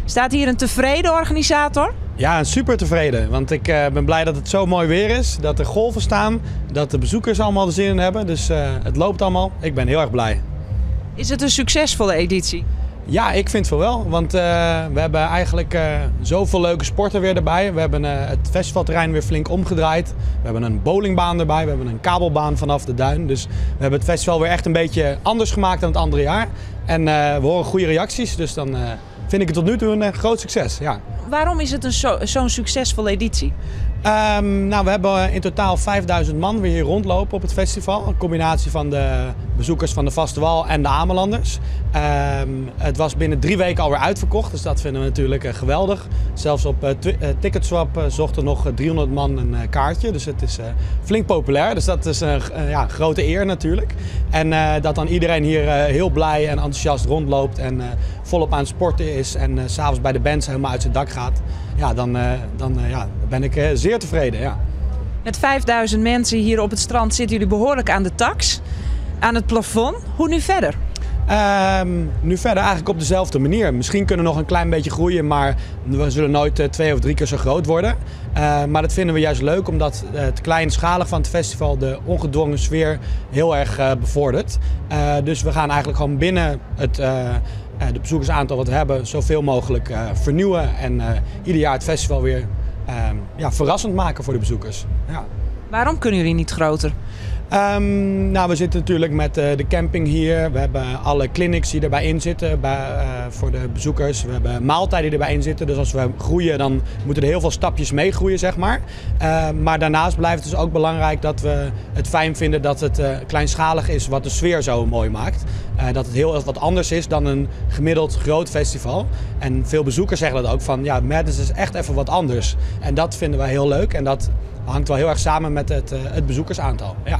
Staat hier een tevreden organisator? Ja, super tevreden. Want ik ben blij dat het zo mooi weer is. Dat er golven staan. Dat de bezoekers allemaal er zin in hebben. Dus het loopt allemaal. Ik ben heel erg blij. Is het een succesvolle editie? Ja, ik vind van wel. Want we hebben eigenlijk zoveel leuke sporten weer erbij. We hebben het festivalterrein weer flink omgedraaid. We hebben een bowlingbaan erbij. We hebben een kabelbaan vanaf de duin. Dus we hebben het festival weer echt een beetje anders gemaakt dan het andere jaar. En we horen goede reacties. Dus dan vind ik het tot nu toe een groot succes. Ja. Waarom is het zo'n succesvolle editie? Nou, we hebben in totaal 5000 man weer hier rondlopen op het festival. Een combinatie van de bezoekers van de Vaste Wal en de Amelanders. Het was binnen 3 weken alweer uitverkocht, dus dat vinden we natuurlijk geweldig. Zelfs op Ticketswap zochten nog 300 man een kaartje, dus het is flink populair. Dus dat is een grote eer natuurlijk. En dat dan iedereen hier heel blij en enthousiast rondloopt en volop aan het sporten is en 's avonds bij de bands helemaal uit zijn dak gaat. Ja, dan ben ik zeer tevreden. Ja. Met 5000 mensen hier op het strand zitten jullie behoorlijk aan de tax, aan het plafond. Hoe nu verder? Nu verder eigenlijk op dezelfde manier. Misschien kunnen we nog een klein beetje groeien, maar we zullen nooit 2 of 3 keer zo groot worden. Maar dat vinden we juist leuk, omdat het kleinschalig van het festival de ongedwongen sfeer heel erg bevordert. Dus we gaan eigenlijk gewoon binnen de bezoekersaantal wat we hebben zoveel mogelijk vernieuwen en ieder jaar het festival weer verrassend maken voor de bezoekers. Ja. Waarom kunnen jullie niet groter? Nou, we zitten natuurlijk met de camping hier. We hebben alle clinics die erbij in zitten voor de bezoekers. We hebben maaltijden die erbij in zitten. Dus als we groeien, dan moeten er heel veel stapjes meegroeien, zeg maar. Maar daarnaast blijft het dus ook belangrijk dat we het fijn vinden dat het kleinschalig is, wat de sfeer zo mooi maakt. Dat het heel wat anders is dan een gemiddeld groot festival. En veel bezoekers zeggen dat ook van, ja, Madness is echt even wat anders. En dat vinden wij heel leuk en dat hangt wel heel erg samen met het bezoekersaantal. Ja.